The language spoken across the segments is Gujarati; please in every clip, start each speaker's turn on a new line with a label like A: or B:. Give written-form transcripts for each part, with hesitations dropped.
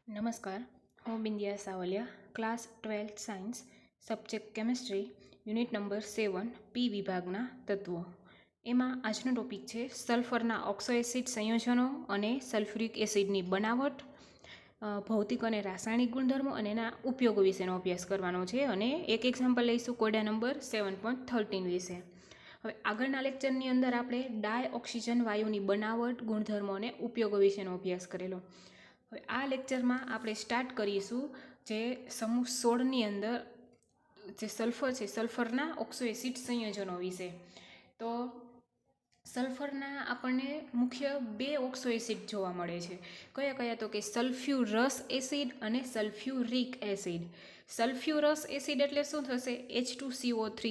A: નમસ્કાર, હું Bindiya Savaliya, class 12 science, subject chemistry, unit number 7, P વિભાગના તત્વો. એમાં આજનો ટોપિક છે સલ્ફરના ઓક્સો એસિડ સંયોજનો અને સલ્ફ્યુરિક એસિડની બનાવટ, ભૌતિક અને રાસાયણિક ગુણધર્મો અને એના ઉપયોગો વિશેનો અભ્યાસ કરવાનો છે. અને એક એક્ઝામ્પલ લઈશું કોડા નંબર 7.13 વિશે. હવે આગળના લેક્ચરની અંદર આપણે ડાય ઓક્સિજન વાયુની બનાવટ, ગુણધર્મો અને ઉપયોગો વિશેનો અભ્યાસ કરેલો. હવે આ લેક્ચરમાં આપણે સ્ટાર્ટ કરીશું જે સમૂહ 16ની અંદર જે સલ્ફર છે, સલ્ફરના ઓક્સો એસિડ સંયોજનો વિશે. તો સલ્ફરના આપણને મુખ્ય બે ઓક્સો એસિડ જોવા મળે છે. કયા કયા? તો કે સલ્ફ્યુરસ એસિડ અને સલ્ફ્યુરિક એસિડ. સલ્ફ્યુરસ એસિડ એટલે શું થશે? H2CO3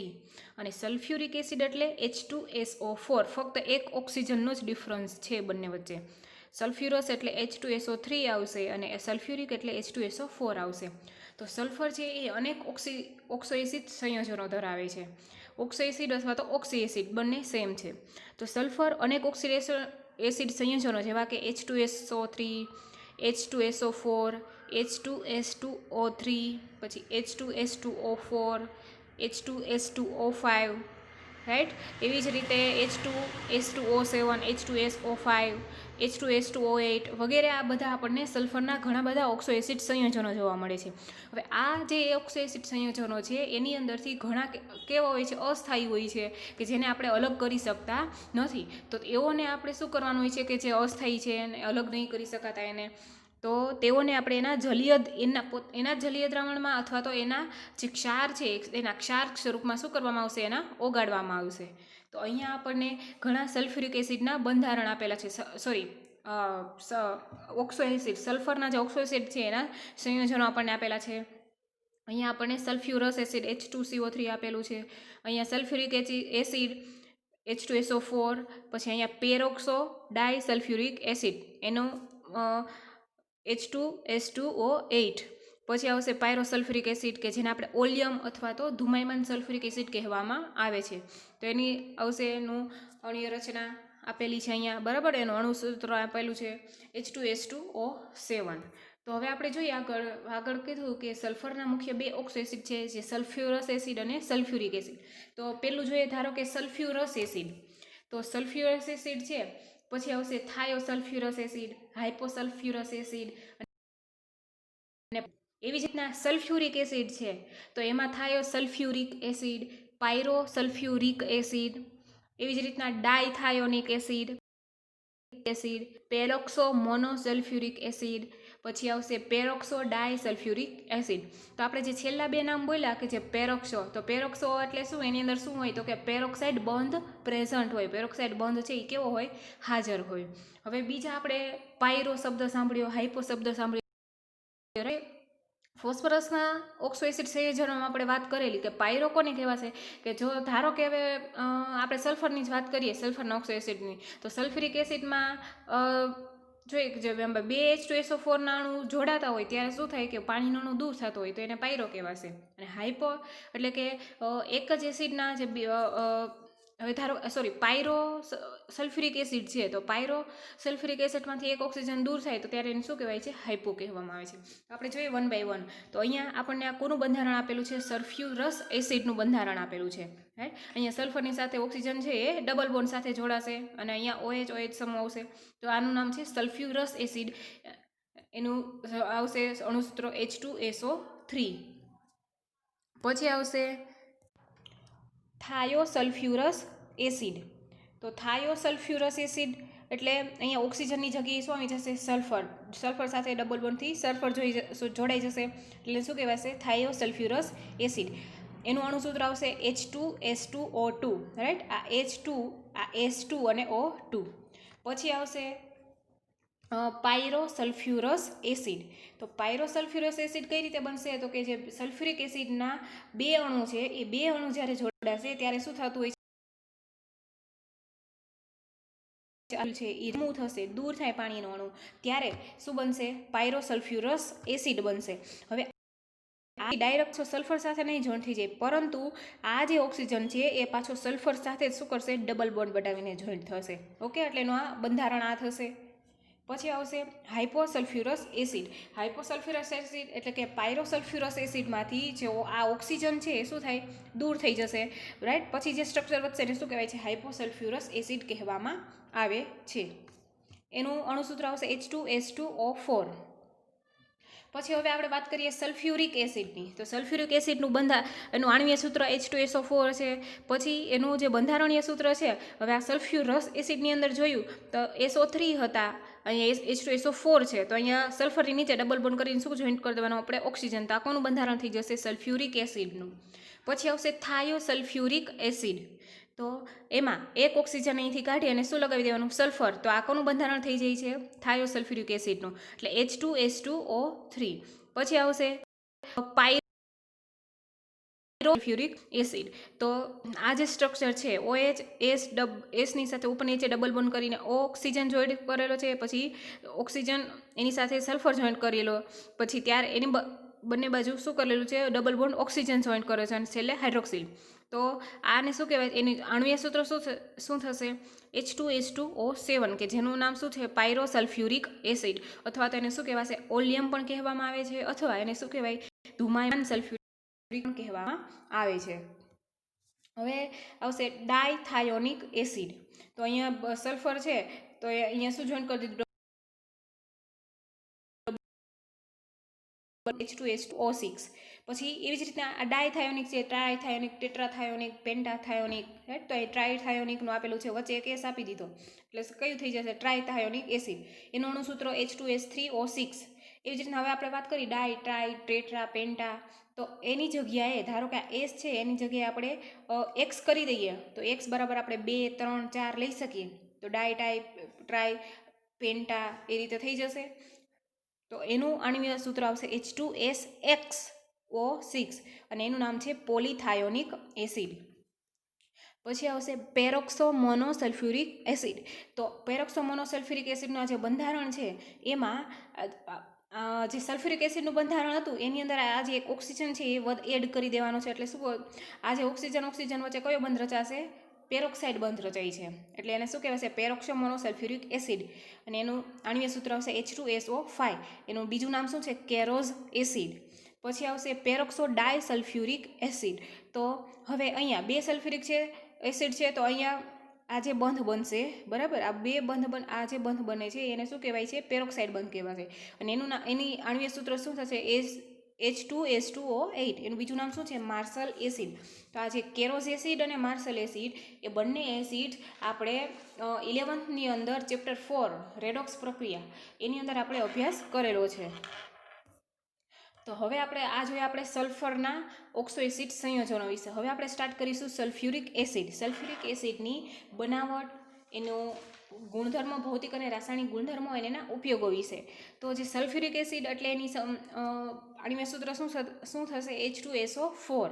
A: અને સલ્ફ્યુરિક એસિડ એટલે H2SO4. ફક્ત એક ઓક્સિજનનો જ ડિફરન્સ છે બંને વચ્ચે. સલ્ફ્યુરસ એટલે H2SO3 આવશે અને સલ્ફ્યુરિક એટલે H2SO4 આવશે. તો સલ્ફર છે એ અનેક ઓક્સો એસિડ સંયોજનો ધરાવે છે. ઓક્સો એસિડ અથવા તો ઓક્સી એસિડ બંને સેમ છે. તો સલ્ફર અનેક એસિડ સંયોજનો જેવા કે H2SO3, H2SO4, H2S2O3, પછી H2S2O4, H2S2O5, રાઈટ. એવી જ રીતે H2S2O7, H2SO5, H2S2O8 વગેરે આ બધા આપણને સલ્ફરના ઘણા બધા ઓક્સો એસિડ સંયોજનો જોવા મળે છે. હવે આ જે ઓક્સો એસિડ સંયોજનો છે એની અંદરથી ઘણા કેવા હોય છે? અસ્થાયી હોય છે કે જેને આપણે અલગ કરી શકતા નથી. તો એઓને આપણે શું કરવાનું હોય છે કે જે અસ્થાયી છે એને અલગ નહીં કરી શકાતા એને, તો તેઓને આપણે એના જલીય દ્રાવણમાં અથવા તો એના જે ક્ષાર છે એના ક્ષાર સ્વરૂપમાં શું કરવામાં આવશે? એના ઓગાળવામાં આવશે. તો અહીંયા આપણને ઘણા સલ્ફ્યુરિક એસિડના બંધારણ આપેલા છે. ઓક્સો એસિડ, સલ્ફરના જે ઓક્સો એસિડ છે એના સંયોજનો આપણને આપેલા છે. અહીંયા આપણને સલ્ફ્યુરસ એસિડ H2CO3 આપેલું છે. અહીંયા સલ્ફ્યુરિક એસિડ H2SO4, પછી અહીંયા પેરોક્સો ડાય સલ્ફ્યુરિક એસિડ એનું H2S2O8, પછી આવશે પાયરોસલ્ફ્યુરિક એસિડ કે જેને આપણે ઓલિયમ અથવા તો ધુમાયમાન સલ્ફ્યુરિક એસિડ કહેવામાં આવે છે. તો એની આવશે એનું અણુય રચના આપેલી છે અહીંયા, બરાબર. એનું અણુસૂત્ર આપેલું છે H2S2O7. તો હવે આપણે જોઈએ આગળ કીધું કે સલ્ફરના મુખ્ય બે ઓક્સો એસિડ છે જે સલ્ફ્યુરસ એસિડ અને સલ્ફ્યુરિક એસિડ. તો પેલું જોઈએ ધારો કે સલ્ફ્યુરસ એસિડ. તો સલ્ફ્યુરસ એસિડ છે, પછી આવશે થાયોસલ્ફ્યુરસ એસિડ, હાઇપોસલ્ફ્યુરસ એસિડ. અને એવી જ રીતના સલ્ફ્યુરિક એસિડ છે તો એમાં થાયોસલ્ફ્યુરિક એસિડ, પાયરોસલ્ફ્યુરિક એસિડ, એવી જ રીતના ડાયથાયોનિક એસિડ, પેરોક્સો મોનોસલ્ફ્યુરિક એસિડ, પછી આવશે પેરોક્સો ડાયસલ્ફ્યુરિક એસિડ. તો આપણે જે છેલ્લા બે નામ બોલ્યા કે જે પેરોક્સો, તો પેરોક્સો એટલે શું? એની અંદર શું હોય? તો કે પેરોક્સાઇડ બંધ પ્રેઝન્ટ હોય. પેરોક્સાઇડ બંધ છે એ કેવો હોય? હાજર હોય. હવે બીજા આપણે પાયરો શબ્દ સાંભળ્યો, હાઇપો શબ્દ સાંભળ્યો. ફોસ્ફરસના ઓક્સો એસિડ સંયોજનોમાં આપણે વાત કરેલી કે પાયરો કોને કહેવાશે? કે જો ધારો કે હવે આપણે સલ્ફરની જ વાત કરીએ, સલ્ફરના ઓક્સો એસિડની, તો સલ્ફ્યુરિક એસિડમાં જોઈએ કે જે બે H2SO4 ના અણુ જોડાતા હોય ત્યારે શું થાય કે પાણીનો અણુ દૂર થતો હોય તો એને પાયરો કહેવાશે. અને હાઇપો એટલે કે એક જ એસિડના જે હવે ધારો પાયરો સલ્ફ્યુરિક એસિડ છે તો પાયરો સલ્ફ્યુરિક એસિડમાંથી એક ઓક્સિજન દૂર થાય તો ત્યારે એને શું કહેવાય છે? હાઇપો કહેવામાં આવે છે. આપણે જોઈએ 1 by 1. તો અહીંયા આપણને આ કોનું બંધારણ આપેલું છે? સલ્ફ્યુરસ એસિડનું બંધારણ આપેલું છે. રાઈટ. અહીંયા સલ્ફરની સાથે ઓક્સિજન છે એ ડબલ બોન્ડ સાથે જોડાશે અને અહીંયા OH સમૂહ આવશે. તો આનું નામ છે સલ્ફ્યુરસ એસિડ. એનું આવશે અણુસૂત્ર H2SO3. પછી આવશે થાયોસલ્ફ્યુરસ એસિડ. તો થાયોસલ્ફ્યુરસ એસિડ એટલે અહીંયા ઓક્સિજનની જગ્યાએ શું આવી જશે? સલ્ફર. સલ્ફર સાથે ડબલ બોન્ડથી સલ્ફર જોડાઈ જશે એટલે શું કહેવાશે? થાયોસલ્ફ્યુરસ એસિડ. એનું અણુસૂત્ર આવશે H2S2O2, રાઈટ. આ H2, આ S2 અને O2. પછી આવશે પાયરોસલ્ફ્યુરસ એસિડ. તો પાયરોસલ્ફ્યુરસ એસિડ કઈ રીતે બનશે? તો કે જે સલ્ફ્યુરિક એસિડના બે અણુ છે એ બે અણુ જ્યારે જોડાશે ત્યારે શું થતું હોય છે? એ રિમૂવ થશે, દૂર થાય પાણીનો અણુ, ત્યારે શું બનશે? પાયરોસલ્ફ્યુરસ એસિડ બનશે. હવે આ ડાયરેક્ટ સલ્ફર સાથે નહીં જોઈન્ટ થઈ જાય, પરંતુ આ જે ઓક્સિજન છે એ પાછો સલ્ફર સાથે શું કરશે? ડબલ બોન્ડ બનાવીને જોઈન્ટ થશે. ઓકે, એટલે એનું આ બંધારણ આ થશે. પછી આવશે હાઇપોસલ્ફ્યુરસ એસિડ. હાઇપોસલ્ફ્યુરસ એસિડ એટલે કે પાયરોસલ્ફ્યુરસ એસિડમાંથી જે આ ઓક્સિજન છે એ શું થાય, દૂર થઈ જશે, રાઈટ. પછી જે સ્ટ્રક્ચર વધશે એને શું કહેવાય છે, હાઇપોસલ્ફ્યુરસ એસિડ કહેવામાં આવે છે. એનું અણુસૂત્ર આવશે H2S2O4. પછી હવે આપણે વાત કરીએ સલ્ફ્યુરિક એસિડની. તો સલ્ફ્યુરિક એસિડનું એનું આણ્વીય સૂત્ર H2SO4 છે. પછી એનું જે બંધારણીય સૂત્ર છે, હવે આ સલ્ફ્યુરસ એસિડની અંદર જોયું તો SO3 હતા, અહીંયા H2SO4 છે, તો અહીંયા સલ્ફરની નીચે ડબલ બોન્ડ કરીને શું જોઈન્ટ કરી દેવાનું આપણે, ઓક્સિજન. તો આ કોનું બંધારણ થઈ જશે, સલ્ફ્યુરિક એસિડનું. પછી આવશે થાયોસલ્ફ્યુરિક એસિડ. તો એમાં એક ઓક્સિજન અહીંથી કાઢી અને શું લગાવી દેવાનું, સલ્ફર. તો આ કોનું બંધારણ થઈ જાય છે, થાયોસલ્ફ્યુરિક એસિડનું, એટલે H2S2O3. પછી આવશે પાયરોસલ્ફ્યુરિક એસિડ. તો આ જે સ્ટ્રક્ચર છે OH ની સાથે ઉપર નીચે ડબલ બોન્ડ કરીને ઓક્સિજન જોઈન્ટ કરેલો છે, પછી ઓક્સિજન એની સાથે સલ્ફર જોઈન્ટ કરેલો, પછી ત્યારે એની બંને બાજુ શું કરેલું છે, ડબલ બોન્ડ ઓક્સિજન જોઈન્ટ કરે છે, અને છેલ્લે હાઇડ્રોક્સિલ. તો આને શું કહેવાય, એની આણ્વીય સૂત્ર શું થશે, H2S2O7, કે જેનું નામ શું છે, પાયરોસલ્ફ્યુરિક એસિડ. અથવા તો એને શું કહેવાશે, ઓલિયમ પણ કહેવામાં આવે છે, અથવા એને શું કહેવાય, ધુમાયમાન સલ્ફ્યુરિક પણ કહેવામાં આવે છે. હવે આવશે ડાયથાયોનિક એસિડ. તો અહીંયા સલ્ફર છે, તો અહીંયા શું જોઈન્ટ કરી દીધું, H2S2O6. પછી એવી જ રીતના આ ડાયથાયોનિક છે, ટ્રાયથાયોનિક, ટેટ્રાથાયોનિક, પેન્ટાથાયોનિક, રાઈટ. તો એ ટ્રાયથાયોનિકનું આપેલું છે, વચ્ચે એક એસ આપી દીધો, એટલે કયું થઈ જશે, ટ્રાયથાયોનિક એસિડ. એનું અણુસૂત્ર H2S3O6. એવી જ રીતના હવે આપણે વાત કરી ડાય, ટ્રાય, ટેટ્રા, પેન્ટા. તો એની જગ્યાએ ધારો કે આ એસ છે, એની જગ્યાએ આપણે એક્સ કરી દઈએ, તો એક્સ બરાબર આપણે 2, 3, 4 લઈ શકીએ. તો ડાય, ટાય, ટ્રાય, પેન્ટા એ રીતે થઈ જશે. તો એનું આણ્વીય સૂત્ર આવશે H2SXO6, અને એનું નામ છે પોલીથાયોનિક એસિડ. પછી આવશે પેરોક્સો મોનોસલ્ફ્યુરિક એસિડ. તો પેરોક્સો મોનોસલ્ફ્યુરિક એસિડનું આ જે બંધારણ છે, એમાં જે સલ્ફ્યુરિક એસિડનું બંધારણ હતું એની અંદર આ જે એક ઓક્સિજન છે એ એડ કરી દેવાનો છે. એટલે શું, આ જે ઓક્સિજન વચ્ચે કયો બંધ રચાશે, પેરોક્સાઇડ બંધ રચાય છે, એટલે એને શું કહેવાશે, પેરોક્સો મોનોસલ્ફ્યુરિક એસિડ. અને એનું આણ્વીય સૂત્ર આવશે H2SO5. એનું બીજું નામ શું છે, કેરોઝ એસિડ. પછી આવશે પેરોક્સો ડાયસલ્ફ્યુરિક એસિડ. તો હવે અહીંયા 2 સલ્ફ્યુરિક એસિડ છે, તો અહીંયા આ જે બંધ બનશે, બરાબર, આ બે આ જે બંધ બને છે એને શું કહેવાય છે, પેરોક્સાઇડ બંધ કહેવાશે. અને એની આણ્વીય સૂત્ર શું થશે, H2S2O8. એનું બીજું નામ શું છે, માર્શલ એસિડ. તો આ જે કેરોઝ એસિડ અને માર્શલ એસિડ એ બંને એસિડ આપણે 11th અંદર ચેપ્ટર 4 રેડોક્સ પ્રક્રિયા એની અંદર આપણે અભ્યાસ કરેલો છે. તો હવે આપણે સલ્ફરના ઓક્સો એસિડ સંયોજનો વિશે હવે આપણે સ્ટાર્ટ કરીશું. Sulphuric acid. સલ્ફ્યુરિક એસિડની બનાવટ, એનો ગુણધર્મો, ભૌતિક અને રાસાયણિક ગુણધર્મો અને એના ઉપયોગો વિશે. તો જે સલ્ફ્યુરિક એસિડ એટલે એની આણ્વીય સૂત્ર શું થશે, H2SO4.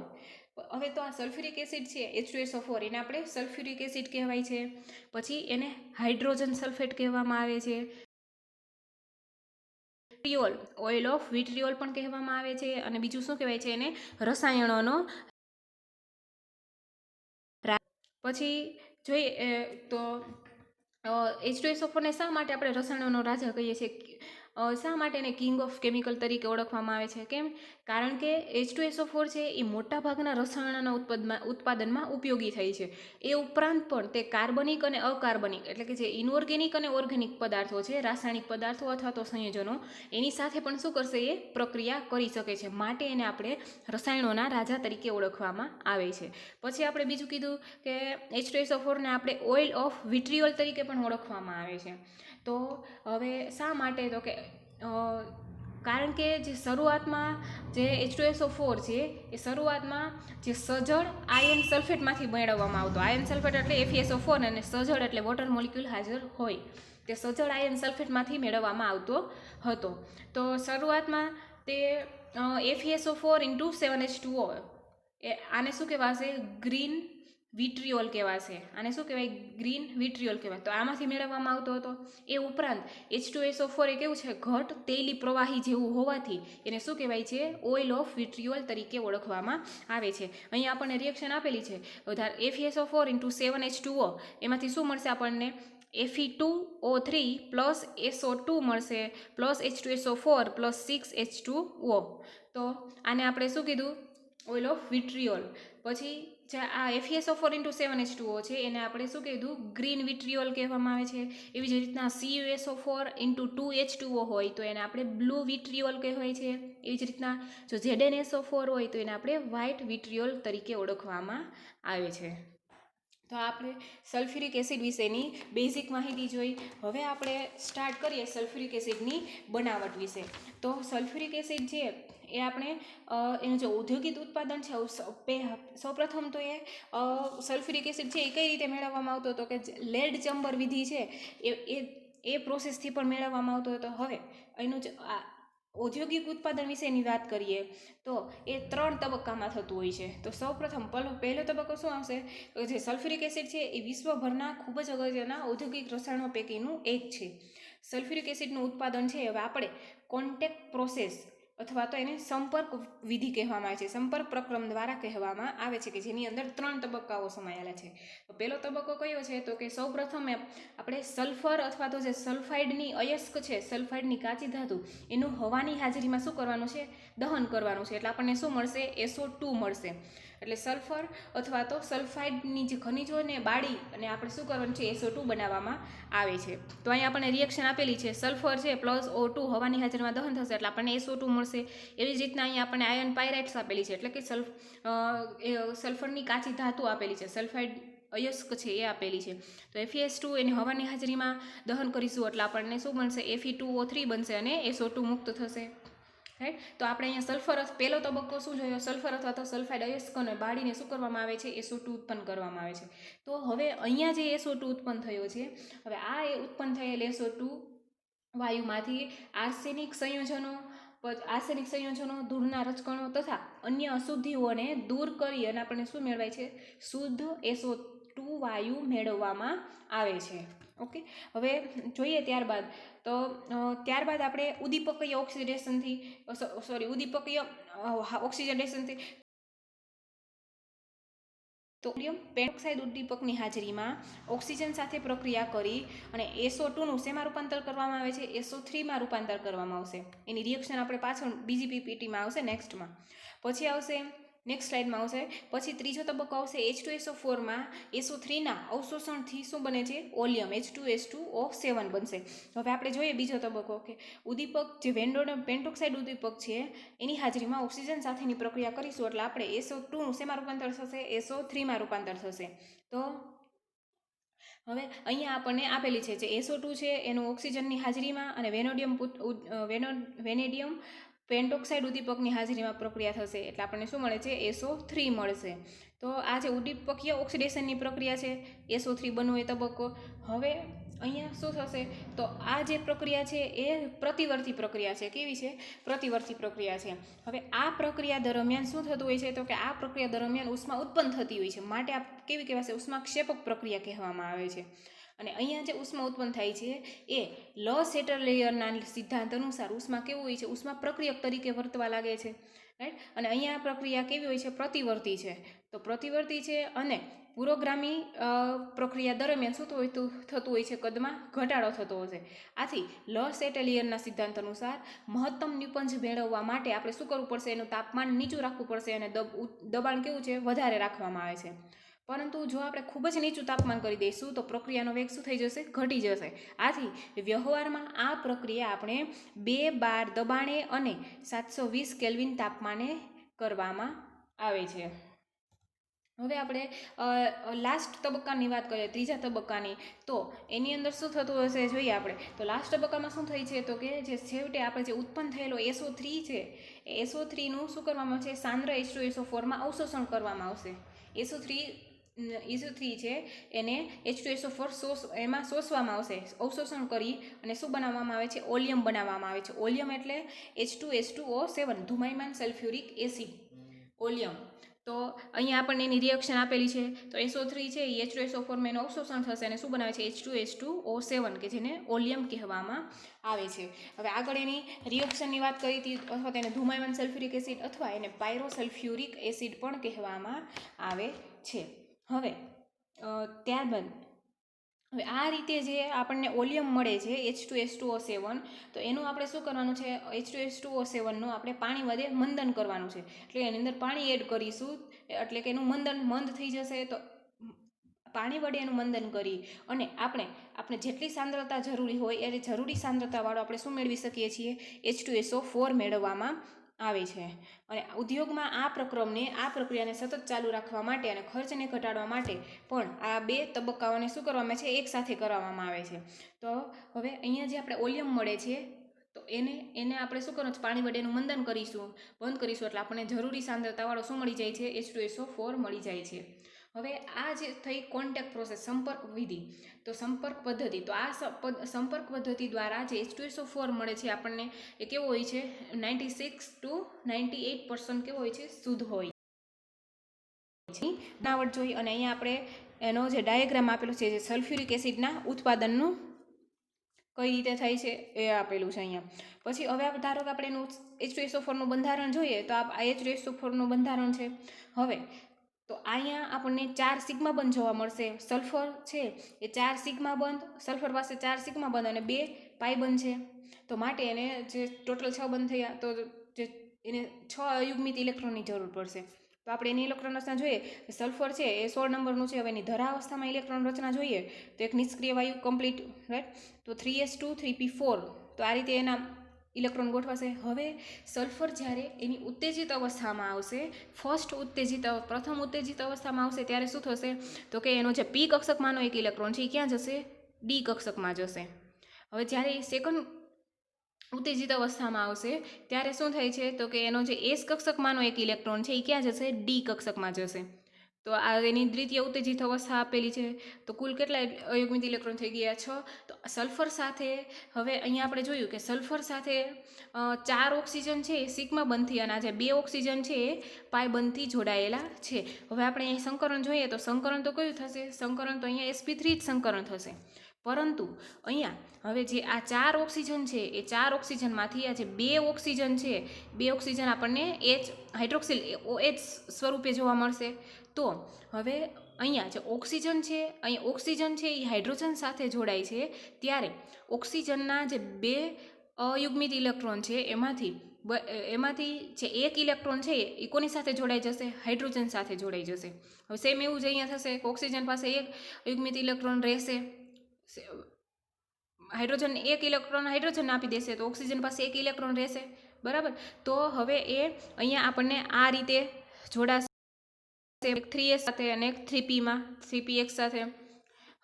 A: હવે તો આ સલ્ફ્યુરિક એસિડ છે H2SO4, એને આપણે સલ્ફ્યુરિક એસિડ કહેવાય છે. પછી એને હાઇડ્રોજન સલ્ફેટ કહેવામાં આવે છે. ઓઇલ ઓફ વિટ્રિયોલ પણ કહેવામાં આવે છે. અને બીજું શું કહેવાય છે, એને રસાયણોનો. પછી જોઈએ તો H2SO4 ને શા માટે આપણે રસાયણોનો રાજા કહીએ છીએ, શા માટે એને કિંગ ઓફ કેમિકલ તરીકે ઓળખવામાં આવે છે, કેમ? કારણ કે H2SO4 છે એ મોટાભાગના રસાયણોના ઉત્પાદનમાં ઉપયોગી થાય છે. એ ઉપરાંત પણ તે કાર્બનિક અને અકાર્બનિક, એટલે કે જે ઇનઓર્ગેનિક અને ઓર્ગેનિક પદાર્થો છે, રાસાયણિક પદાર્થો અથવા તો સંયોજનો, એની સાથે પણ શું કરશે, એ પ્રક્રિયા કરી શકે છે. માટે એને આપણે રસાયણોના રાજા તરીકે ઓળખવામાં આવે છે. પછી આપણે બીજું કીધું કે H2SO4 ને આપણે ઓઇલ ઓફ વિટ્રિયોલ તરીકે પણ ઓળખવામાં આવે છે. તો હવે શા માટે, તો કે કારણ કે જે શરૂઆતમાં જે H2SO4 છે એ શરૂઆતમાં જે સજળ આયર્ન સલ્ફેટમાંથી મેળવવામાં આવતો. આયર્ન સલ્ફેટ એટલે FeSO4 અને સજળ એટલે વોટર મોલિક્યુલ હાજર હોય, તે સજળ આયર્ન સલ્ફેટમાંથી મેળવવામાં આવતો હતો. તો શરૂઆતમાં તે FeSO4 × 7H2O, આને શું કહેવાશે, ગ્રીન વિટ્રિયોલ કહેવાશે. આને શું કહેવાય, ગ્રીન વિટ્રિયોલ કહેવાય. તો આમાંથી મેળવવામાં આવતો હતો. એ ઉપરાંત H2SO4 એ કેવું છે, ઘટ તેલી પ્રવાહી જેવું હોવાથી એને શું કહેવાય છે, ઓઇલ ઓફ વિટ્રિયોલ તરીકે ઓળખવામાં આવે છે. અહીંયા આપણને રિએક્શન આપેલી છે, FeSO4 × 7H2O, એમાંથી શું મળશે આપણને, Fe2O3 પ્લસ SO2 મળશે પ્લસ H2SO4 પ્લસ 6H2O. તો આને આપણે શું કીધું? Oil of vitriol. પછી જે આ FeSO4 × 7H2O છે એને આપણે શું કીધું? ગ્રીન વિટ્રિયોલ કહેવામાં આવે છે. એવી જ રીતના CuSO4 × 2H2O હોય તો એને આપણે બ્લુ વિટ્રિયોલ કહેવાય છે. એવી જ રીતના જો ZnSO4 હોય તો એને આપણે વ્હાઇટ વિટ્રિયોલ તરીકે ઓળખવામાં આવે છે. તો આપણે સલ્ફ્યુરિક એસિડ વિશેની બેઝિક માહિતી જોઈ. હવે આપણે સ્ટાર્ટ કરીએ સલ્ફ્યુરિક એસિડની બનાવટ વિશે. તો સલ્ફ્યુરિક એસિડ છે એ આપણે એનું જે ઔદ્યોગિક ઉત્પાદન છે સૌપ્રથમ તો એ સલ્ફ્યુરિક એસિડ છે એ કઈ રીતે મેળવવામાં આવતો હતો કે લેડ ચેમ્બર વિધિ છે એ પ્રોસેસથી પણ મેળવવામાં આવતો હતો. હવે એનું જ ઔદ્યોગિક ઉત્પાદન વિશેની વાત કરીએ તો એ 3 તબક્કામાં થતું હોય છે. તો સૌપ્રથમ પહેલો તબક્કો શું આવશે? જે સલ્ફ્યુરિક એસિડ છે એ વિશ્વભરના ખૂબ જ અગત્યના ઔદ્યોગિક રસાયણો પૈકીનું એક છે. સલ્ફ્યુરિક એસિડનું ઉત્પાદન છે હવે આપણે કોન્ટેક્ટ પ્રોસેસ અથવા તો એને સંપર્ક વિધિ કહેવામાં આવે છે, સંપર્ક પ્રક્રમ દ્વારા કહેવામાં આવે છે કે જેની અંદર 3 તબક્કાઓ સમાયેલા છે. તો પહેલો તબક્કો કયો છે? તો કે સૌપ્રથમ આપણે સલ્ફર અથવા તો જે સલ્ફાઇડની અયસ્ક છે, સલ્ફાઇડની કાચી ધાતુ, એનું હવાની હાજરીમાં શું કરવાનું છે? દહન કરવાનું છે. એટલે આપણને શું મળશે? SO2 મળશે. એટલે સલ્ફર અથવા તો સલ્ફાઇડની જે ખનિજોને બાળી અને આપણે શું કરવાનું છે? SO2 બનાવવામાં આવે છે. તો અહીંયા આપણને રિએક્શન આપેલી છે. સલ્ફર છે પ્લસ O2 હવાની હાજરીમાં દહન થશે એટલે આપણને SO2 મળશે. એવી જ રીતના અહીંયા આપણને આયર્ન પાયરાઇટ્સ આપેલી છે, એટલે કે સલ્ફરની કાચી ધાતુ આપેલી છે, સલ્ફાઇડ અયસ્ક છે એ આપેલી છે. તો FeS2 એને હવાની હાજરીમાં દહન કરીશું એટલે આપણને શું બનશે? Fe2O3 બનશે અને SO2 મુક્ત થશે. રાઈટ. તો આપણે અહીંયા સલ્ફર પહેલો તબક્કો શું જોયો? સલ્ફર અથવા તો સલ્ફાઇડ અયસ્કોને બાળીને શું કરવામાં આવે છે? SO2 ઉત્પન્ન કરવામાં આવે છે. તો હવે અહીંયા જે SO2 ઉત્પન્ન થયો છે, હવે આ ઉત્પન્ન થયેલ SO2 વાયુમાંથી આર્સેનિક સંયોજનો, ધૂળના રજકણો તથા અન્ય અશુદ્ધિઓને દૂર કરી અને આપણને શું મેળવાય છે? શુદ્ધ SO2 વાયુ મેળવવામાં આવે છે. ઓકે. હવે જોઈએ ત્યારબાદ આપણે ઉદ્દીપકીય ઓક્સિડેશનથી તો પેરોક્સાઇડ ઉદ્દીપકની હાજરીમાં ઓક્સિજન સાથે પ્રક્રિયા કરી અને SO2નું શેમાં રૂપાંતર કરવામાં આવે છે? SO3માં રૂપાંતર કરવામાં આવશે. એની રિએક્શન આપણે પાછળ બીજી પીપીટીમાં આવશે, પછી આવશે નેક્સ્ટ સ્લાઇડમાં આવશે. પછી ત્રીજો તબક્કો આવશે H2SO4માં SO3ના અવશોષણથી શું બને છે? ઓલિયમ H2S2O7 બનશે. હવે આપણે જોઈએ બીજો તબક્કો કે ઉદ્દીપક જે પેન્ટોક્સાઇડ ઉદ્દીપક છે એની હાજરીમાં ઓક્સિજન સાથેની પ્રક્રિયા કરીશું એટલે આપણે SO2નું શેમાં રૂપાંતર થશે? SO3માં રૂપાંતર થશે. તો હવે અહીંયા આપણને આપેલી છે જે SO2 છે એનું ઓક્સિજનની હાજરીમાં અને વેનેડિયમ પેન્ટોક્સાઇડ ઉદ્દીપકની હાજરીમાં પ્રક્રિયા થશે એટલે આપણને શું મળે છે? SO3 મળશે. તો આ જે ઉદ્દીપકીય ઓક્સિડેશનની પ્રક્રિયા છે, SO3 બનવો એ તબક્કો. હવે અહીંયા શું થશે? તો આ જે પ્રક્રિયા છે એ પ્રતિવર્તી પ્રક્રિયા છે. કેવી છે? પ્રતિવર્તી પ્રક્રિયા છે. હવે આ પ્રક્રિયા દરમિયાન શું થતું હોય છે? તો કે આ પ્રક્રિયા દરમિયાન ઉષ્મા ઉત્પન્ન થતી હોય છે, માટે આ કેવી કહેવાશે? ઉષ્માક્ષેપક પ્રક્રિયા કહેવામાં આવે છે. અને અહીંયા જે ઉષ્મા ઉત્પન્ન થાય છે એ લ સેટરલેયરના સિદ્ધાંત અનુસાર ઉષ્મા કેવું હોય છે? ઉષ્મા પ્રક્રિયક તરીકે વર્તવા લાગે છે. રાઈટ. અને અહીંયા પ્રક્રિયા કેવી હોય છે? પ્રતિવર્તી છે. તો પ્રતિવર્તી છે અને પુરોગામી પ્રક્રિયા દરમિયાન શું થતું હોય છે? કદમાં ઘટાડો થતો હશે. આથી લ સેટેલિયરના સિદ્ધાંત અનુસાર મહત્તમ નિપંજ મેળવવા માટે આપણે શું કરવું પડશે? એનું તાપમાન નીચું રાખવું પડશે અને દબાણ કેવું છે? વધારે રાખવામાં આવે છે. પરંતુ જો આપણે ખૂબ જ નીચું તાપમાન કરી દઈશું તો પ્રક્રિયાનો વેગ શું થઈ જશે? ઘટી જશે. આથી વ્યવહારમાં આ પ્રક્રિયા આપણે 2 બાર દબાણે અને 720 કેલ્વિન તાપમાને કરવામાં આવે છે. હવે આપણે લાસ્ટ તબક્કાની વાત કરીએ, ત્રીજા તબક્કાની, તો એની અંદર શું થતું હશે જોઈએ આપણે. તો લાસ્ટ તબક્કામાં શું થાય છે? તો કે જે છેવટે આપણે જે ઉત્પન્ન થયેલો SO3 છે એ SO3નું શું કરવામાં આવશે? સાંદ્ર H2SO4માં અવશોષણ કરવામાં આવશે. SO3 છે એને H2SO4 એમાં શોષવામાં આવશે. અવશોષણ કરી અને શું બનાવવામાં આવે છે? ઓલિયમ બનાવવામાં આવે છે. ઓલિયમ એટલે H2S2O7 ધુમાયમાન સલ્ફ્યુરિક એસિડ, ઓલિયમ. તો અહીંયા આપણને એની રિએક્શન આપેલી છે. તો SO3 છે એ H2SO4માં એનું અવશોષણ થશે અને શું બનાવે છે? H2S2O7 કે જેને ઓલિયમ કહેવામાં આવે છે. હવે આગળ એની રિએક્શનની વાત કરી હતી, અથવા તેને ધુમાયમાન સલ્ફ્યુરિક એસિડ અથવા એને પાયરોસલ્ફ્યુરિક એસિડ પણ કહેવામાં આવે છે. હવે ત્યારબાદ હવે આ રીતે જે આપણને ઓલિયમ મળે છે H2S2O7, તો એનું આપણે શું કરવાનું છે, H2S2O7નું આપણે પાણી વડે મંદન કરવાનું છે. એટલે એની અંદર પાણી એડ કરીશું, એટલે કે એનું મંદ થઈ જશે. તો પાણી વડે એનું મંદન કરી અને આપણે જેટલી સાંદ્રતા જરૂરી હોય એ જરૂરી સાંદ્રતાવાળો આપણે શું મેળવી શકીએ છીએ, H2SO4 મેળવવામાં આવે છે. અને ઉદ્યોગમાં આ પ્રક્રિયાને સતત ચાલુ રાખવા માટે અને ખર્ચને ઘટાડવા માટે પણ આ બે તબક્કાઓને શું કરવામાં છે, એક સાથે કરવામાં આવે છે. તો હવે અહીંયા જે આપણે ઓલિયમ મળે છે, તો એને આપણે શું કરવાનું છે, પાણી વડે એનું મંદન બંધ કરીશું એટલે આપણને જરૂરી સાંદ્રતાવાળો શું મળી જાય છે, H2SO4 મળી જાય છે. હવે આ જે થઈ કોન્ટેક્ટ પ્રોસેસ, સંપર્ક વિધિ, તો સંપર્ક પદ્ધતિ, તો આ સંપર્ક પદ્ધતિ દ્વારા જે H2SO4 મળે છે આપણને એ કેવો હોય છે, 96 to 98% કેવો હોય છે, શુદ્ધ હોય છે. બનાવટ જોઈ અને અહીંયા આપણે એનો જે ડાયાગ્રામ આપેલો છે, જે સલ્ફ્યુરિક એસિડના ઉત્પાદનનું કઈ રીતે થાય છે એ આપેલું છે અહીંયા. પછી હવે ધારો કે આપણે એનું H2SO4નું બંધારણ જોઈએ, તો આ H2SO4નું બંધારણ છે. હવે તો અહીંયા આપણને 4 સિગ્મા બંધ જોવા મળશે. સલ્ફર છે એ 4 સિગ્મા બંધ, સલ્ફર પાસે 4 સિગ્મા બંધ અને 2 પાઈ બંધ છે. તો માટે એને જે ટોટલ 6 બંધ થયા, તો જે એને 6 અયુગ્મિત ઇલેક્ટ્રોનની જરૂર પડશે. તો આપણે એની ઇલેક્ટ્રોન રચના જોઈએ, સલ્ફર છે એ 16 નંબરનું છે. હવે એની ધરા અવસ્થામાં ઇલેક્ટ્રોન રચના જોઈએ તો એક નિષ્ક્રિય વાયુ કમ્પ્લીટ, રાઈટ. તો 3s2 3p4, તો આ રીતે એના ઇલેક્ટ્રોન ગોઠવાશે. હવે સલ્ફર જ્યારે એની ઉત્તેજિત અવસ્થામાં આવશે, પ્રથમ ઉત્તેજિત અવસ્થામાં આવશે ત્યારે શું થશે, તો કે એનો જે પી કક્ષકમાંનો એક ઇલેક્ટ્રોન છે એ ક્યાં જશે, ડી કક્ષકમાં જશે. હવે જ્યારે સેકન્ડ ઉત્તેજિત અવસ્થામાં આવશે ત્યારે શું થાય છે, તો કે એનો જે એસ કક્ષકમાંનો એક ઇલેક્ટ્રોન છે એ ક્યાં જશે, ડી કક્ષકમાં જશે. તો આ એની દ્વિતીય ઉત્તેજિત અવસ્થા આપેલી છે. તો કુલ કેટલા અયુગ્મિત ઇલેક્ટ્રોન થઈ ગયા, 6. તો સલ્ફર સાથે હવે અહીંયા આપણે જોયું કે સલ્ફર સાથે 4 ઓક્સિજન છે એ સિગ્મા બંધથી અને આ જે 2 ઓક્સિજન છે એ પાઈ બંધથી જોડાયેલા છે. હવે આપણે અહીં સંકરણ જોઈએ તો સંકરણ તો કયું થશે, સંકરણ તો અહીંયા sp3 જ સંકરણ થશે. પરંતુ અહીંયા હવે જે આ 4 ઓક્સિજન છે એ 4 ઓક્સિજનમાંથી આ જે 2 ઓક્સિજન છે, 2 ઓક્સિજન આપણને હાઇડ્રોક્સિલ OH સ્વરૂપે જોવા મળશે. તો હવે અહીંયા જે ઓક્સિજન છે, અહીંયા ઓક્સિજન છે એ હાઇડ્રોજન સાથે જોડાય છે ત્યારે ઓક્સિજનના જે 2 અયુગ્મિત ઇલેક્ટ્રોન છે એમાંથી જે એક ઇલેક્ટ્રોન છે એ કોની સાથે જોડાઈ જશે, હાઇડ્રોજન સાથે જોડાઈ જશે. હવે સેમ એવું જ અહીંયા થશે કે ઓક્સિજન પાસે એક અયુગ્મિત ઇલેક્ટ્રોન રહેશે, હાઇડ્રોજન એક ઇલેક્ટ્રોન હાઇડ્રોજન આપી દેશે તો ઓક્સિજન પાસે એક ઇલેક્ટ્રોન રહેશે, બરાબર. તો હવે એ અહીંયા આપણને આ રીતે જોડાશે, 3s સાથે અને 3pમાં 3px સાથે.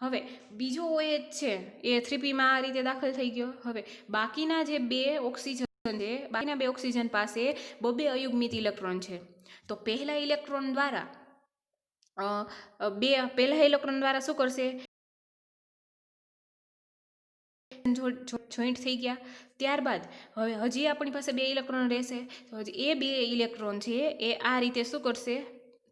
A: હવે બીજો OH છે એ 3pમાં આ રીતે દાખલ થઈ ગયો. હવે બાકીના જે 2 ઓક્સિજન છે, બાકીના 2 ઓક્સિજન પાસે 2 અયુગ્મિત ઇલેક્ટ્રોન છે. તો પહેલા ઇલેક્ટ્રોન દ્વારા શું કરશે, જોઈન્ટ થઈ ગયા. ત્યારબાદ હવે હજી આપણી પાસે 2 ઇલેક્ટ્રોન રહેશે. તો હજી એ 2 ઇલેક્ટ્રોન છે એ આ રીતે શું કરશે,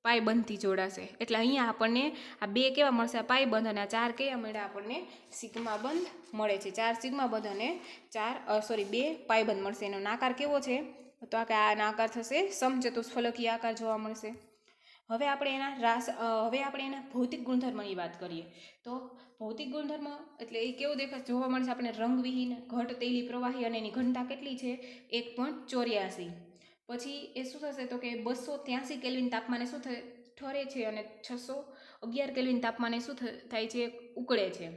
A: પાઈ બંધથી જોડાશે. એટલે અહીંયા આપણને આ 2 કેવા મળશે, આ પાઈ બંધ, અને આ 4 કેવા મળ્યા આપણને, સિગ્મા બંધ મળે છે. 4 સિગ્મા બંધ અને 2 પાઈ બંધ મળશે. એનો નાકાર કેવો છે, તો આ નાકાર થશે સમચતુષ્ફલકીય આકાર જોવા મળશે. હવે આપણે એના ભૌતિક ગુણધર્મની વાત કરીએ. તો ભૌતિક ગુણધર્મ એટલે એ કેવું જોવા મળે છે આપણે, રંગવિહીન, ઘટ તેલી પ્રવાહી અને એની ઘનતા કેટલી છે, 1.84. પછી એ શું થશે, તો કે 283 કેલ્વિન તાપમાને શું ઠરે છે અને 611 કેલ્વિન તાપમાને શું થાય છે, ઉકળે છે.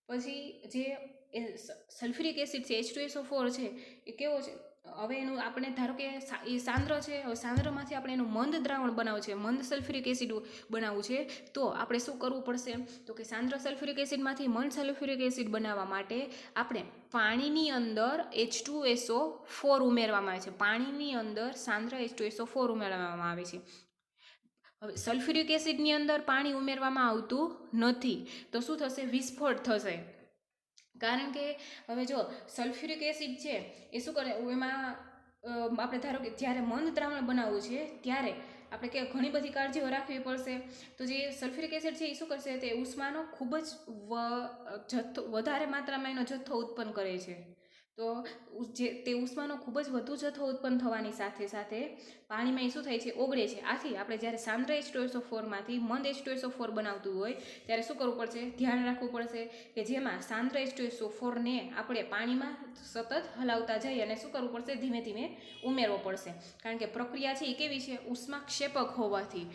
A: પછી જે સલ્ફ્યુરિક એસિડ છે H2SO4 છે એ કેવો છે, હવે એનું આપણે ધારો કે એ સાંદ્ર છે, હવે સાંદ્રમાંથી આપણે એનું મંદ દ્રાવણ બનાવવું છે, મંદ સલ્ફ્યુરિક એસિડ બનાવવું છે, તો આપણે શું કરવું પડશે, તો કે સાંદ્ર સલ્ફ્યુરિક એસિડમાંથી મંદ સલ્ફ્યુરિક એસિડ બનાવવા માટે આપણે પાણીની અંદર H2SO4 ઉમેરવામાં આવે છે. પાણીની અંદર સાંદ્ર H2SO4 ઉમેરવામાં આવે છે. હવે સલ્ફ્યુરિક એસિડની અંદર પાણી ઉમેરવામાં આવતું નથી, તો શું થશે, વિસ્ફોટ થશે. કારણ કે હવે જો સલ્ફ્યુરિક એસિડ છે એ શું કરે, એમાં આપણે ધારો કે જ્યારે મંદ દ્રાવણ બનાવવું છે ત્યારે આપણે કે ઘણી બધી કાળજીઓ રાખવી પડશે. તો જે સલ્ફ્યુરિક એસિડ છે એ શું કરશે, તે ઉષ્માનો ખૂબ જ વધારે માત્રામાં એનો જથ્થો ઉત્પન્ન કરે છે. તો જે તે ઉષ્માનો ખૂબ જ વધુ જથ્થો ઉત્પન્ન થવાની સાથે સાથે પાણીમાં એ શું થાય છે, ઓગળે છે. આથી આપણે જ્યારે સાંદ્ર H2SO4માંથી મંદ H2SO4 બનાવતું હોય ત્યારે શું કરવું પડશે, ધ્યાન રાખવું પડશે કે જેમાં સાંદ્ર H2SO4ને આપણે પાણીમાં સતત હલાવતા જઈએ અને શું કરવું પડશે, ધીમે ધીમે ઉમેરવો પડશે. કારણ કે પ્રક્રિયા છે એ કેવી છે, ઉષ્માક્ષેપક હોવાથી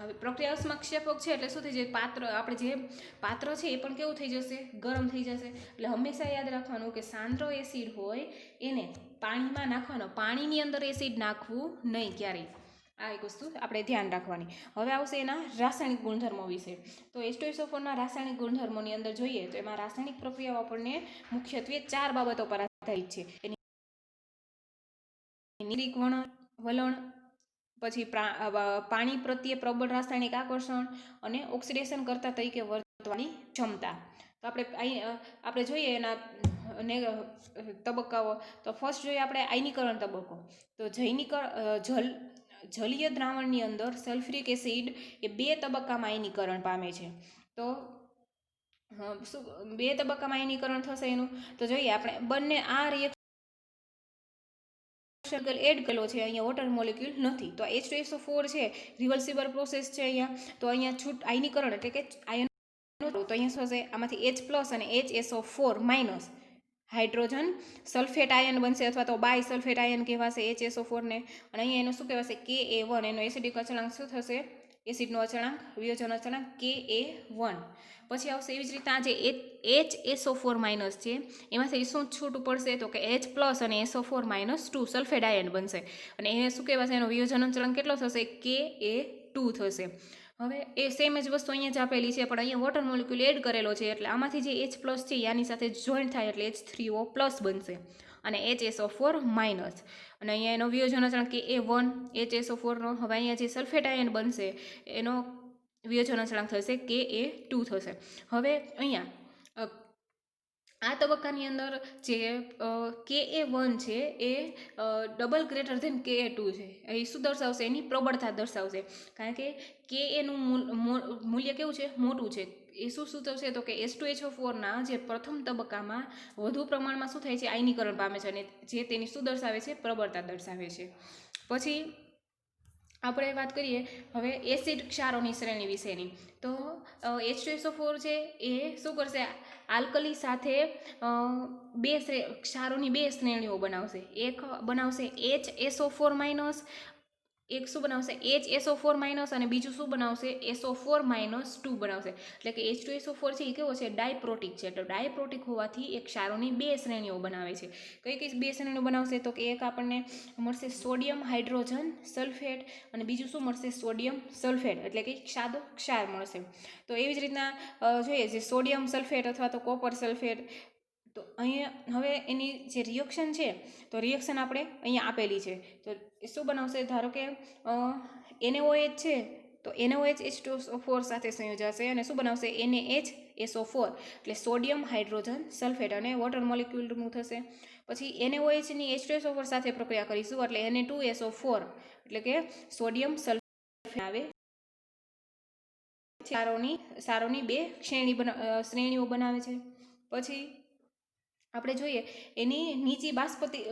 A: હવે પ્રક્રિયા ઉષ્માક્ષેપક છે એટલે શું થઈ જાય, પાત્ર આપણે જે પાત્ર છે એ પણ કેવું થઈ જશે, ગરમ થઈ જશે. એટલે હંમેશા યાદ રાખવાનું કે સાંદ્ર એસિડ હોય એને પાણીમાં નાખવાનો, પાણીની અંદર એસિડ નાખવું નહીં ક્યારેય. આ એક વસ્તુ આપણે ધ્યાન રાખવાની. હવે આવશે એના રાસાયણિક ગુણધર્મો વિશે. તો H2SO4ના રાસાયણિક ગુણધર્મોની અંદર જોઈએ તો એમાં રાસાયણિક પ્રક્રિયાઓ આપણને મુખ્યત્વે 4 બાબતો પર આધારિત છે. એની નિરીક વલણ, પછી પાણી પ્રત્યે પ્રબળ રાસાયણિક આકર્ષણ અને ઓક્સિડેશન કરતા તરીકે વર્તવાની ક્ષમતા. તો આપણે જોઈએ એના તબક્કાઓ. તો ફર્સ્ટ જોઈએ આપણે આયનીકરણ તબક્કો. તો જલીય દ્રાવણની અંદર સલ્ફ્યુરિક એસિડ એ 2 તબક્કામાં આયનીકરણ પામે છે. તો શું 2 તબક્કામાં આયનીકરણ થશે એનું? તો જોઈએ આપણે બંને આ રિએક્શન એડ કરેલો છે, અહીંયા વોટર મોલિક્યુલ નથી. તો H2SO4 છે, રિવર્સિબલ પ્રોસેસ છે અહીંયા. તો અહીંયા છૂટ આયનીકરણ એટલે કે આયન, તો અહીંયા થશે આમાંથી H+ અને HSO4- હાઇડ્રોજન સલ્ફેટ આયન બનશે અથવા તો બાય સલ્ફેટ આયન કહેવાશે HSO4 ને. અને અહીંયા એનું શું કહેવાશે, Ka1. એનો એસિડિક અચળાંક શું થશે, એસિડનો અચળાંક, વિયોજન અચળાંક Ka1. પછી આવશે એવી જ રીતે આ જે HSO4- છે એમાંથી શું છૂટું પડશે, તો કે H+ અને SO4- સલ્ફેટ આયન બનશે. અને એ શું કહેવાશે, એનો વિયોજન અચળાંક કેટલો થશે, Ka2 થશે. હવે એ સેમ જ વસ્તુ અહીંયા જ આપેલી છે, પણ અહીંયા વોટર મોલિક્યુલ એડ કરેલો છે એટલે આમાંથી જે H+ છે આની સાથે જોઈન્ટ થાય એટલે H3O+ બનશે અને HSO4-. અને અહીંયા એનો વિયોજન અચળાંક Ka1 HSO4નો. હવે અહીંયા જે સલ્ફેટ આયન બનશે એનો વિયોજન અચળાંક થશે Ka2 થશે. હવે અહીંયા આ તબક્કાની અંદર જે Ka1 છે એ ડબલ ગ્રેટર ધેન Ka2 છે. એ શું દર્શાવશે, એની પ્રબળતા દર્શાવશે. કારણ કે Ka નું મૂલ્ય કેવું છે, મોટું છે. એ શું સૂચવશે, તો કે H2SO4ના જે પ્રથમ તબક્કામાં વધુ પ્રમાણમાં શું થાય છે, આયનીકરણ પામે છે અને જે તેની શું દર્શાવે છે, પ્રબળતા દર્શાવે છે. પછી આપણે વાત કરીએ હવે એસિડ ક્ષારોની શ્રેણી વિશેની. તો H2SO4 છે એ શું કરશે, આલ્કલી સાથે ક્ષારોની 2 શ્રેણીઓ બનાવશે. એક બનાવશે HSO4-, એક શું બનાવશે, HSO4- અને બીજું શું બનાવશે, SO4-2 બનાવશે. એટલે કે H2SO4 છે એ કેવો છે, ડાયપ્રોટિક છે. તો ડાયપ્રોટિક હોવાથી એક ક્ષારોની 2 શ્રેણીઓ બનાવે છે. કઈ 2 શ્રેણીઓ બનાવશે, તો કે એક આપણને મળશે સોડિયમ હાઇડ્રોજન સલ્ફેટ અને બીજું શું મળશે, સોડિયમ સલ્ફેટ, એટલે કે સાદો ક્ષાર મળશે. તો એવી જ રીતના જોઈએ જે સોડિયમ સલ્ફેટ અથવા તો કોપર સલ્ફેટ. તો અહીંયા હવે એની જે રિએક્શન છે તો રિએક્શન આપણે અહીંયા આપેલી છે. તો એ શું બનાવશે, ધારો કે NaOH છે તો NaOH H2SO4 સાથે સંયોજાશે અને શું બનાવશે, NaHSO4 એટલે સોડિયમ હાઇડ્રોજન સલ્ફેટ અને વોટર મોલિક્યુલ રિમૂવ થશે. પછી NaOHની H2SO4 સાથે પ્રક્રિયા કરીશું એટલે Na2SO4 એટલે કે સોડિયમ સલ્ફેટ આવે. સારોની 2 શ્રેણીઓ બનાવે છે. પછી આપણે જોઈએ એની નીચી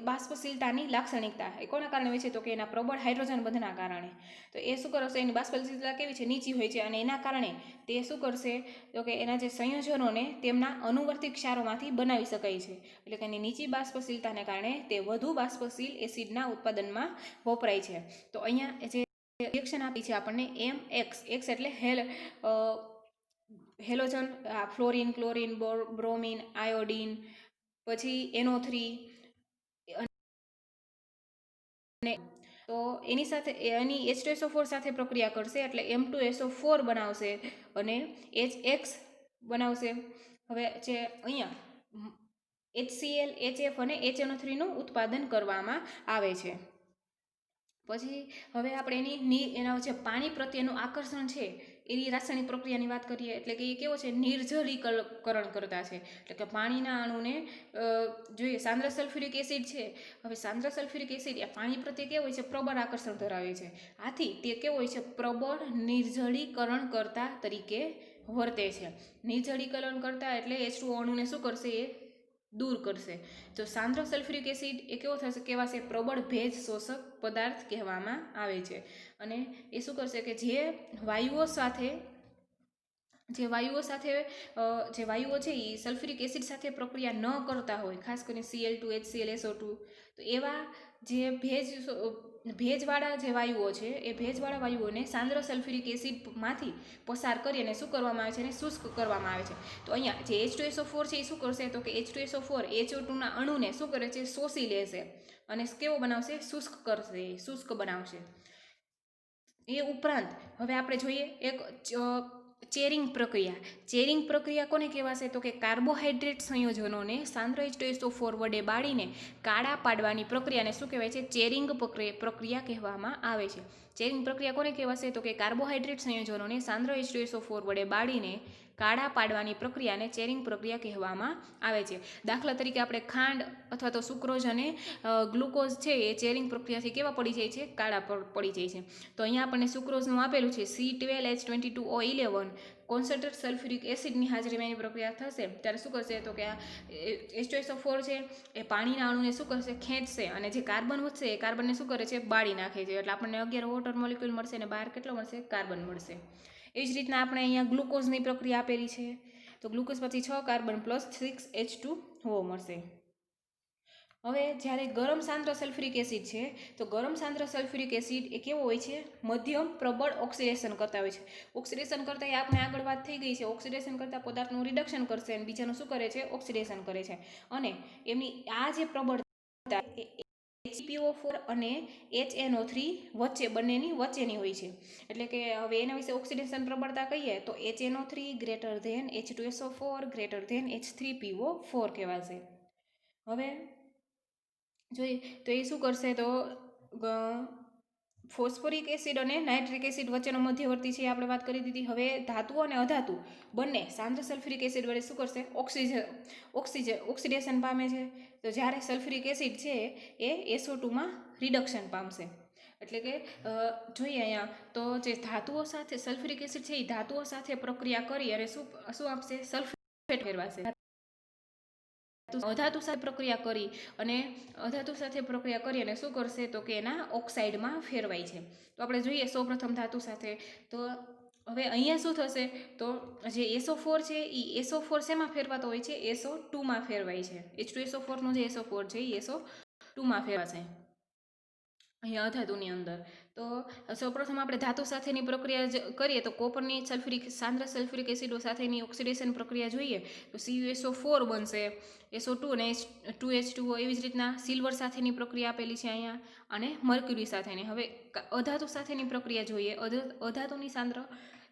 A: બાષ્પશીલતાની લાક્ષણિકતા એ કોના કારણે હોય છે, તો કે એના પ્રબળ હાઇડ્રોજન બંધના કારણે. તો એ શું કરશે, એની બાષ્પશીલતા કેવી છે, નીચી હોય છે અને એના કારણે તે શું કરશે, તો કે એના જે સંયોજનોને તેમના અનુવર્તી ક્ષારોમાંથી બનાવી શકાય છે. એટલે કે એની નીચી બાષ્પશીલતાને કારણે તે વધુ બાષ્પશીલ એસિડના ઉત્પાદનમાં વપરાય છે. તો અહીંયા જે રિએક્શન આપી છે આપણને MX એટલે halogen, fluorine, chlorine, bromine, iodine, પછી NO3 અને તો એની સાથે એની H2SO4 સાથે પ્રક્રિયા કરશે એટલે M2SO4 બનાવશે અને HX બનાવશે. હવે જે અહીંયા HCl, HF અને HNO3નું ઉત્પાદન કરવામાં આવે છે. પછી હવે આપણે એના જે પાણી પ્રત્યેનું આકર્ષણ છે એની રાસાયણિક પ્રક્રિયાની વાત કરીએ એટલે કે એ કેવો છે, નિર્જલીકરણ કરતા છે. એટલે કે પાણીના અણુને જોઈએ સાંદ્ર સલ્ફ્યુરિક એસિડ છે. હવે સાંદ્ર સલ્ફ્યુરિક એસિડ એ પાણી પ્રત્યે કેવો હોય છે, પ્રબળ આકર્ષણ ધરાવે છે. આથી તે કેવો હોય છે, પ્રબળ નિર્જલીકરણ કરતા તરીકે વર્તે છે. નિર્જલીકરણ કરતા એટલે H2O અણુને શું કરશે, એ દૂર કરશે. તો સાંદ્ર સલ્ફ્યુરિક એસિડ એ કેવો થશે, કહેવાશે પ્રબળ ભેજ શોષક પદાર્થ કહેવામાં આવે છે. અને એ શું કરશે કે જે વાયુઓ સાથે જે વાયુઓ છે એ સલ્ફ્યુરિક એસિડ સાથે પ્રક્રિયા ન કરતા હોય, ખાસ કરીને Cl2 HCl SO2, તો એવા જે ભેજવાળા જે વાયુઓ છે એ ભેજવાળા વાયુઓને સાંદ્ર સલ્ફ્યુરિક એસિડમાંથી પસાર કરી અને શું કરવામાં આવે છે, એને શુષ્ક કરવામાં આવે છે. તો અહીંયા જે H2SO4 છે એ શું કરશે, તો કે H2SO4 HO2ના અણુને શું કરે છે, શોષી લેશે અને કેવો બનાવશે, શુષ્ક કરશે, શુષ્ક બનાવશે. એ ઉપરાંત હવે આપણે જોઈએ એક ચેરિંગ પ્રક્રિયા. ચેરિંગ પ્રક્રિયા કોને કહેવાશે, તો કે કાર્બોહાઈડ્રેટ સંયોજનોને સાંદ્ર H2SO4 વડે બાળીને કાળા પાડવાની પ્રક્રિયાને શું કહેવાય છે, ચેરિંગ પ્રક્રિયા કહેવામાં આવે છે. ચેરિંગ પ્રક્રિયા કોને કહેવાશે, તો કે કાર્બોહાઈડ્રેટ સંયોજનોને સાંદ્ર H2SO4 વડે બાળીને કાળા પાડવાની પ્રક્રિયાને ચેરિંગ પ્રક્રિયા કહેવામાં આવે છે. દાખલા તરીકે આપણે ખાંડ અથવા તો સુક્રોઝ અને ગ્લુકોઝ છે એ ચેરિંગ પ્રક્રિયાથી કેવા પડી જાય છે, કાળા પડી જાય છે. તો અહીંયા આપણને સુક્રોઝનું આપેલું છે C12H22O11 કોન્સન્ટ્રેટ સલ્ફ્યુરિક એસિડની હાજરીમાં એની પ્રક્રિયા થશે ત્યારે શું કરશે, તો કે આ H2SO4 છે એ પાણીના અણુને શું કરશે, ખેંચશે અને જે કાર્બન વધશે એ કાર્બનને શું કરે છે, બાળી નાખે છે. એટલે આપણને 11 વોટર મોલિક્યુલ મળશે અને બહાર કેટલો મળશે, કાર્બન મળશે. એ જ રીતના આપણે અહીંયા ગ્લુકોઝની પ્રક્રિયા આપેલી છે, તો ગ્લુકોઝ પછી 6 કાર્બન પ્લસ 6 H2O મળશે. હવે જ્યારે ગરમ સાંદ્ર સલ્ફ્યુરિક એસિડ છે, તો ગરમ સાંદ્ર સલ્ફ્યુરિક એસિડ એ કેવો હોય છે, મધ્યમ પ્રબળ ઓક્સિડેશન કરતા હોય છે. ઓક્સિડેશન કરતાં આપણે આગળ વાત થઈ ગઈ છે, ઓક્સિડેશન કરતાં પદાર્થનું રિડક્શન કરશે અને બીજાનું શું કરે છે, ઓક્સિડેશન કરે છે. અને એમની આ જે પ્રબળતા HPO4 અને HNO3 બંનેની વચ્ચેની હોય છે. એટલે કે હવે એના વિશે ઓક્સિડેશન પ્રબળતા કહીએ તો HNO3 greater than H2SO4 greater than H3PO4 કહેવાશે. હવે જોઈએ તો એ શું કરશે, તો ફોસ્ફોરિક એસિડ અને નાઇટ્રિક એસિડ વચ્ચેનો મધ્યવર્તી છે આપણે વાત કરી દીધી. હવે ધાતુ અને અધાતુ બંને સાંદ્ર સલ્ફ્યુરિક એસિડ વડે શું કરશે, ઓક્સિડેશન પામે છે. તો જ્યારે સલ્ફ્યુરિક એસિડ છે એ SO2માં રિડક્શન પામશે. એટલે કે જોઈએ અહીંયા તો જે ધાતુઓ સાથે સલ્ફ્યુરિક એસિડ છે એ ધાતુઓ સાથે પ્રક્રિયા કરી અને શું આપશે, સલ્ફેટ ફેરવાશે. અધાતુ સાથે પ્રક્રિયા કરી અને શું કરશે, તો કે એના ઓક્સાઇડમાં ફેરવાય છે. તો આપણે જોઈએ સૌપ્રથમ ધાતુ સાથે. તો હવે અહીંયા શું થશે, તો જે SO4 છે એ SO4 શેમાં ફેરવાતો હોય છે, SO2માં ફેરવાય છે. H2SO4 નો જે SO4 છે એ SO2માં ફેરવાશે અહીંયા અધાતુની અંદર. તો સૌપ્રથમ આપણે ધાતુ સાથેની પ્રક્રિયા કરીએ તો કોપરની સાંદ્ર સલ્ફ્યુરિક એસિડો સાથેની ઓક્સિડેશન પ્રક્રિયા જોઈએ તો CuSO4 બનશે, SO2 અને H2H2O. એવી જ રીતના સિલ્વર સાથેની પ્રક્રિયા આપેલી છે અહીંયા અને મર્ક્યુરી સાથેની. હવે અધાતુ સાથેની પ્રક્રિયા જોઈએ, અધાતુની સાંદ્ર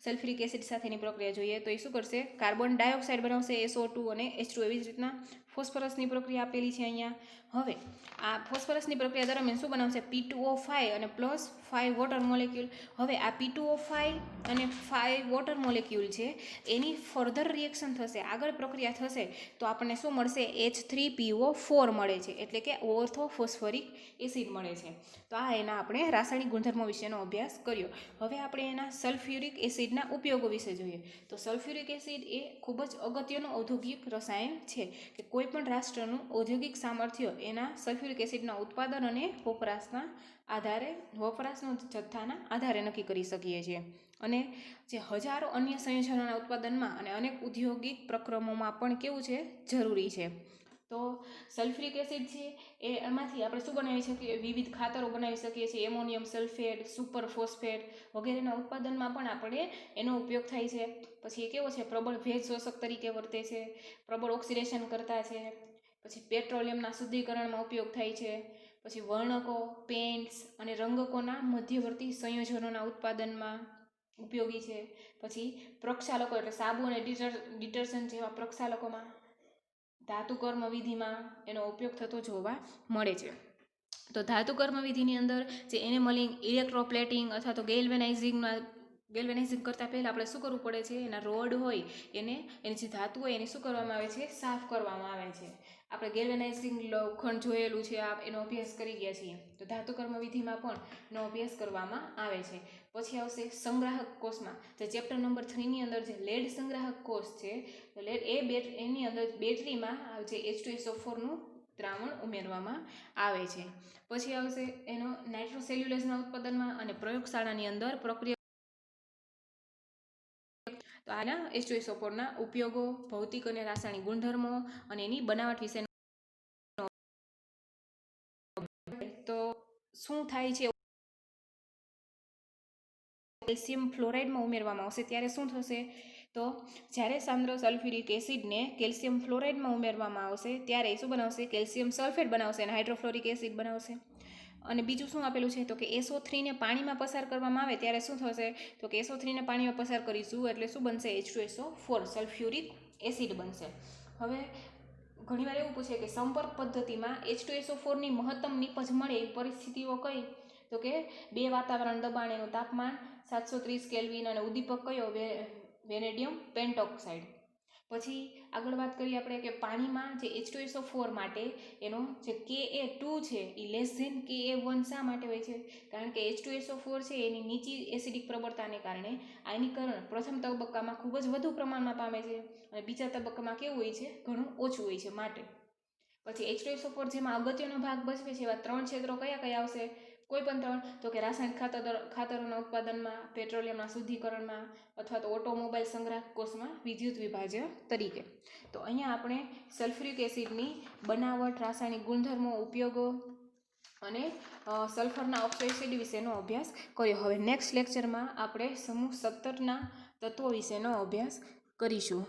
A: સલ્ફ્યુરિક એસિડ સાથેની પ્રક્રિયા જોઈએ તો એ શું કરશે, કાર્બન ડાયોક્સાઇડ બનાવશે SO2 અને H2. એવી જ રીતના ફોસ્ફરસની પ્રક્રિયા આપેલી છે અહીંયા. હવે આ ફોસ્ફરસની પ્રક્રિયા દરમિયાન શું બનાવશે, P2O5 અને +5 વોટર મોલેક્યુલ. હવે આ P2O5 અને 5 વોટર મોલેક્યુલ છે એની ફર્ધર રિએક્શન થશે, આગળ પ્રક્રિયા થશે તો આપણને શું મળશે, H3PO4 મળે છે. એટલે કે ઓર્થોફોસ્ફરિક એસિડ મળે છે. તો આ એના આપણે રાસાયણિક ગુણધર્મો વિશેનો અભ્યાસ કર્યો. હવે આપણે એના સલ્ફ્યુરિક એસિડના ઉપયોગો વિશે જોઈએ. તો સલ્ફ્યુરિક એસિડ એ ખૂબ જ અગત્યનું ઔદ્યોગિક રસાયણ છે કે કોઈ પણ રાષ્ટ્રનું ઔદ્યોગિક સામર્થ્ય એના સલ્ફ્યુરિક એસિડના ઉત્પાદન અને વપરાશના જથ્થાના આધારે નક્કી કરી શકીએ છીએ. અને જે હજારો અન્ય સંયોજનોના ઉત્પાદનમાં અને અનેક ઔદ્યોગિક પ્રક્રમોમાં પણ કેવું છે, જરૂરી છે. તો સલ્ફ્યુરિક એસિડ છે એ એમાંથી આપણે શું બનાવી શકીએ, વિવિધ ખાતરો બનાવી શકીએ છીએ. એમોનિયમ સલ્ફેટ, સુપર ફોસ્ફેટ વગેરેના ઉત્પાદનમાં પણ આપણે એનો ઉપયોગ થાય છે. પછી એ કેવો છે, પ્રબળ ભેજ શોષક તરીકે વર્તે છે, પ્રબળ ઓક્સિડેશન કરતા છે. પછી પેટ્રોલિયમના શુદ્ધિકરણમાં ઉપયોગ થાય છે. પછી વર્ણકો, પેઇન્ટ્સ અને રંગકોના મધ્યવર્તી સંયોજનોના ઉત્પાદનમાં ઉપયોગી છે. પછી પ્રક્ષાલકો એટલે સાબુ અને ડિટર્જન્ટ જેવા પ્રક્ષાલકોમાં, ધાતુ કર્મ વિધિમાં એનો ઉપયોગ થતો જોવા મળે છે. તો ધાતુ કર્મ વિધિની અંદર જે એનેમલિંગ, ઇલેક્ટ્રોપ્લેટિંગ અથવા તો ગેલ્વેનાઇઝિંગમાં ગેલ્વેનાઇઝિંગ કરતાં પહેલાં આપણે શું કરવું પડે છે, એના રોડ હોય એને, એની જે ધાતુ હોય એને શું કરવામાં આવે છે, સાફ કરવામાં આવે છે. આપણે ગેલ્વેનાઇઝિંગ લોખંડ જોયેલું છે, એનો અભ્યાસ કરી ગયા છીએ. તો ધાતુ કર્મ વિધિમાં પણ એનો અભ્યાસ કરવામાં આવે છે. પછી આવશે સંગ્રાહક કોષમાં, જે ચેપ્ટર નંબર 3ની અંદર જે લેડ સંગ્રાહક કોષ છે, લેડ એની અંદર બેટરીમાં જે H2SO4નું દ્રાવણ ઉમેરવામાં આવે છે. પછી આવશે એનો નાઇટ્રોસેલ્યુલોઝના ઉત્પાદનમાં અને પ્રયોગશાળાની અંદર પ્રક્રિયા. તો આના H2SO4ના ઉપયોગો, ભૌતિક અને રાસાયણિક ગુણધર્મો અને એની બનાવટ વિશે. તો શું થાય છે, કેલ્શિયમ ફ્લોરાઇડમાં ઉમેરવામાં આવશે ત્યારે શું થશે, તો જ્યારે સાંદ્ર સલ્ફ્યુરિક એસિડને કેલ્શિયમ ફ્લોરાઇડમાં ઉમેરવામાં આવશે ત્યારે શું બનાવશે, કેલ્શિયમ સલ્ફેટ બનાવશે અને હાઇડ્રોફ્લોરિક એસિડ બનાવશે. અને બીજું શું આપેલું છે, તો કે SO3ને પાણીમાં પસાર કરવામાં આવે ત્યારે શું થશે, તો કે SO3ને પાણીમાં પસાર કરીશું એટલે શું બનશે, H2SO4 સલ્ફ્યુરિક એસિડ બનશે. હવે ઘણીવાર એવું પૂછે કે સંપર્ક પદ્ધતિમાં H2SO4ની મહત્તમ નિપજ મળે એવી પરિસ્થિતિઓ કઈ, તો કે બે વાતાવરણ દબાણ, એનું તાપમાન 730 કેલ્વિન અને ઉદ્દીપક કયો, વેનેડિયમ પેન્ટોક્સાઇડ. પછી આગળ વાત કરીએ આપણે કે પાણીમાં જે H2SO4 માટે એનો જે Ka2 છે એ લેસ ધેન Ka1 શા માટે હોય છે, કારણ કે H2SO4 છે એની નીચી એસિડિક પ્રબળતાને કારણે આયનીકરણ પ્રથમ તબક્કામાં ખૂબ જ વધુ પ્રમાણમાં પામે છે અને બીજા તબક્કામાં કેવું હોય છે, ઘણું ઓછું હોય છે માટે. પછી H2SO4 જેમાં અગત્યનો ભાગ ભજવે છે એવા 3 ક્ષેત્રો કયા કયા આવશે, કોઈ પણ 3, તો કે રાસાયણિક ખાતરોના ઉત્પાદનમાં, પેટ્રોલિયમના શુદ્ધિકરણમાં અથવા તો ઓટોમોબાઈલ સંગ્રાહક કોષમાં વિદ્યુત વિભાજ્ય તરીકે. તો અહીંયા આપણે સલ્ફ્યુરિક એસિડની બનાવટ, રાસાયણિક ગુણધર્મો, ઉપયોગો અને સલ્ફરના ઓક્સોએસિડ વિશેનો અભ્યાસ કર્યો. હવે નેક્સ્ટ લેક્ચરમાં આપણે સમૂહ 17ના તત્વો વિશેનો અભ્યાસ કરીશું.